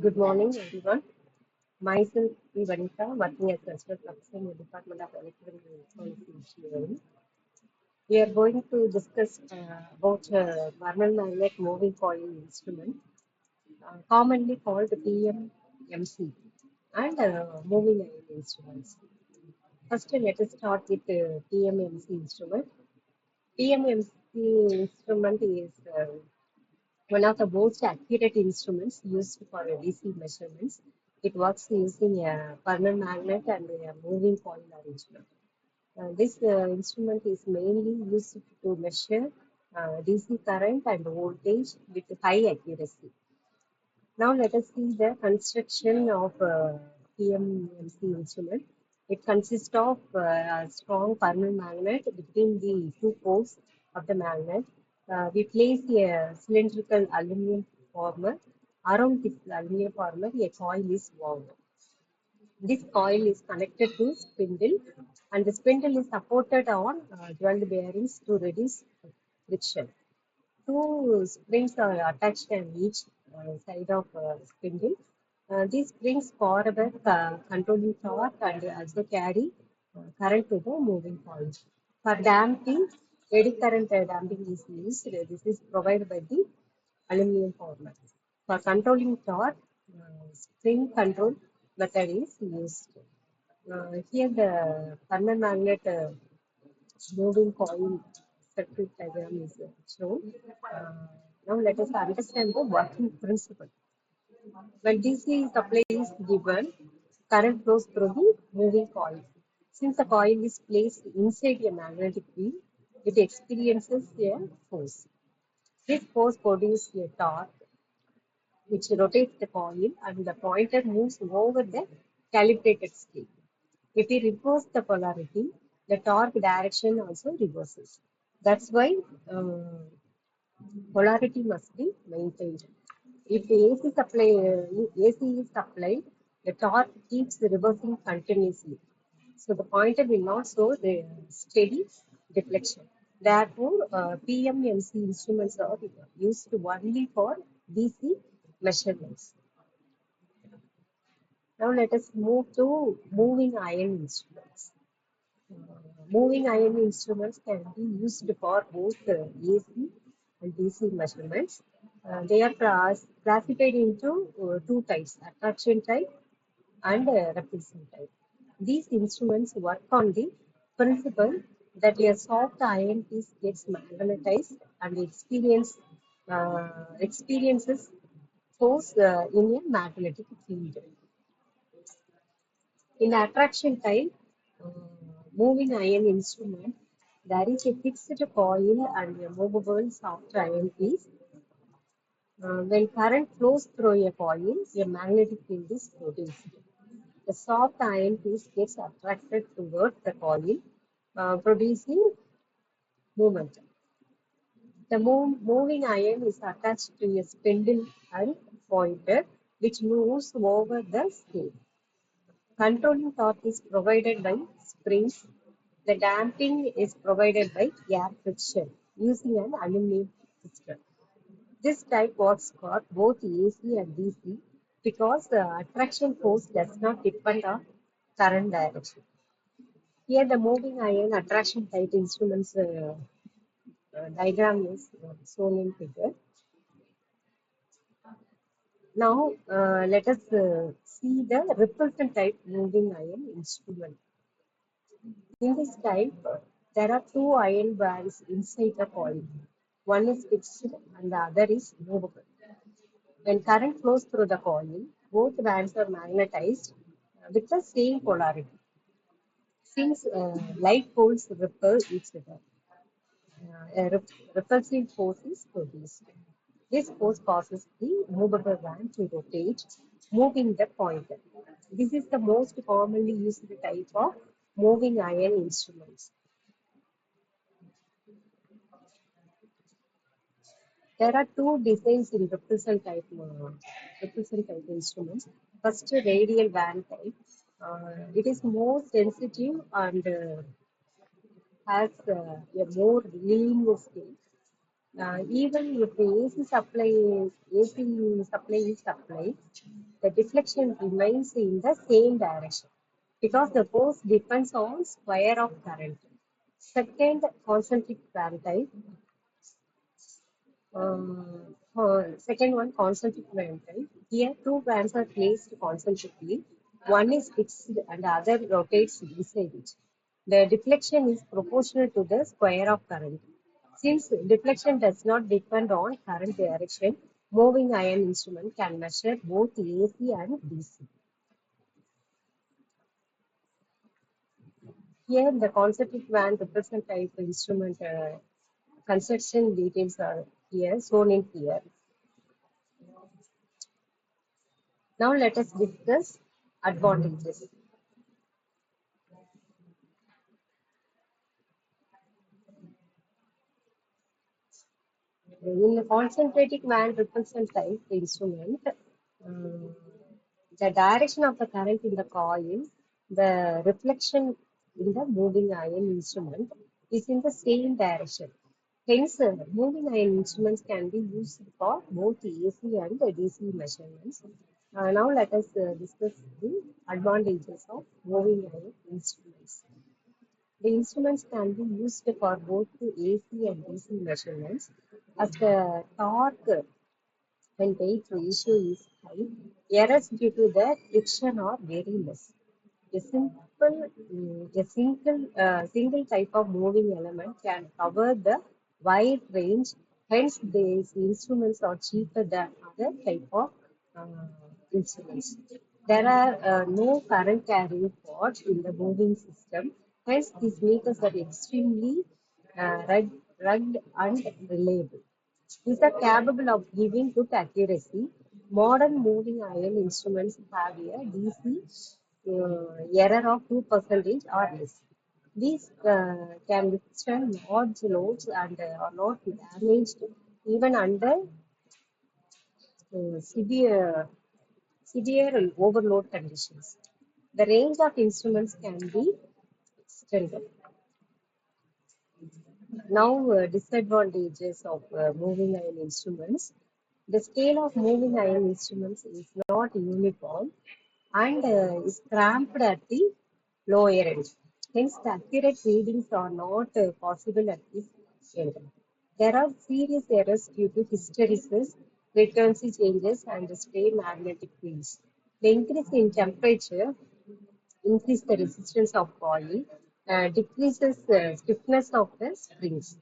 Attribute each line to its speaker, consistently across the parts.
Speaker 1: Good morning, everyone. Myself, P. Vanita, working as Research Officer in the Department of Electrical and Electronics Engineering. We are going to discuss about permanent magnet moving coil instrument, commonly called PMMC, and moving iron instruments. First, let us start with PMMC instrument. PMMC instrument is one of the most accurate instruments used for DC measurements. It works using a permanent magnet and a moving coil arrangement. This instrument is mainly used to measure DC current and voltage with high accuracy. Now let us see the construction of PMMC instrument. It consists of a strong permanent magnet between the two poles of the magnet. We place a cylindrical aluminum former. Around this aluminum former, a coil is wound. This coil is connected to spindle, and the spindle is supported on joint bearings to reduce friction. Two springs are attached on each side of spindle. These springs forward controlling torque and also carry current to the moving coil. For damping, eddy current damping is used. This is provided by the aluminum former. For controlling torque, spring control method is used. Here the permanent magnet moving coil circuit diagram is shown. Uh, Now let us understand the working principle. When DC supply is given, current flows through the moving coil. Since the coil is placed inside a magnetic field, it experiences a force. This force produces a torque which rotates the coil and the pointer moves over the calibrated scale. If we reverse the polarity, the torque direction also reverses. That's why polarity must be maintained. If the AC is supplied, the torque keeps reversing continuously. So the pointer will not show the steady deflection. Therefore, PMMC instruments are used only for DC measurements. Now let us move to moving iron instruments. Moving iron instruments can be used for both AC and DC measurements. They are classified into two types, attraction type and repulsion type. These instruments work on the principle that a soft iron piece gets magnetized and experiences force in a magnetic field. In the attraction type, uh, moving iron instrument, there is a fixed coil and a movable soft iron piece. When current flows through a coil, a magnetic field is produced. The soft iron piece gets attracted towards the coil, producing movement. The moving iron is attached to a spindle and pointer, which moves over the scale. Controlling torque is provided by springs. The damping is provided by air friction using an aluminum system. This type works for both AC and DC because the attraction force does not depend on current direction. Here, the moving iron attraction type instruments diagram is shown in figure. Now, let us see the repulsion type moving iron instrument. In this type, there are two iron bands inside the coil. One is fixed and the other is movable. When current flows through the coil, both bands are magnetized with the same polarity. Since light poles repel each other, repulsive force is produced. This force causes the movable band to rotate, moving the pointer. This is the most commonly used type of moving iron instruments. There are two designs in repulsion type instruments. First, radial band type. It is more sensitive and has a more linear scale. Even if the AC supply is supplied, the deflection remains in the same direction because the force depends on square of current. Second concentric fan type. Second one, concentric fan type. Here, two fans are placed concentrically. One is fixed and the other rotates beside it. The deflection is proportional to the square of current. Since deflection does not depend on current direction, moving iron instrument can measure both AC and DC. Here, the concentric band represent type instrument construction details are here shown in here. Now let us discuss advantages. In the concentric band represent type instrument, um, the direction of the current in the coil, the reflection in the moving iron instrument is in the same direction. Hence, moving iron instruments can be used for both AC and DC measurements. Now, let us discuss the advantages of moving iron instruments. The instruments can be used for both the AC and DC measurements as the torque when weight ratio is high, errors due to the friction are very less. A single type of moving element can cover the wide range. Hence, these instruments are cheaper than other type of uh, instruments. There are no current carrying parts in the moving system. Hence, these meters are extremely rugged and reliable. These are capable of giving good accuracy. Modern moving iron instruments have a DC error of 2% or less. These can withstand large loads and are not damaged even under severe overload conditions. The range of instruments can be extended. Now, disadvantages of moving iron instruments. The scale of moving iron instruments is not uniform and is cramped at the lower end. Hence, the accurate readings are not possible at this end. There are serious errors due to hysteresis, frequency changes, and stray magnetic fields. The increase in temperature increase the resistance of coil, decreases stiffness of the springs,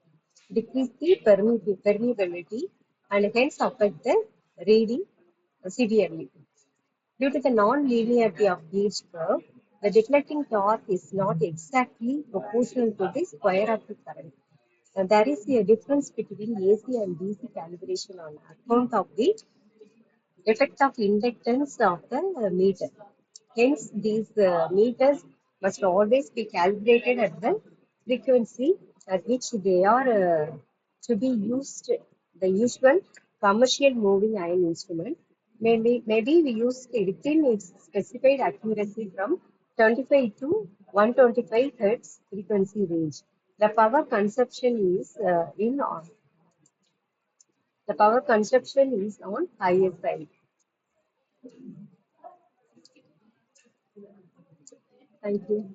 Speaker 1: decrease the permeability, and hence affect the reading severely. Due to the non-linearity of gauge curve, the deflecting torque is not exactly proportional to the square of the current. There is a difference between AC and DC calibration on account of the effect of inductance of the meter. Hence, these meters must always be calibrated at the frequency at which they are to be used. The usual commercial moving iron instrument maybe we use within its specified accuracy from 25 to 125 hertz frequency range. The power consumption is on higher side. Thank you.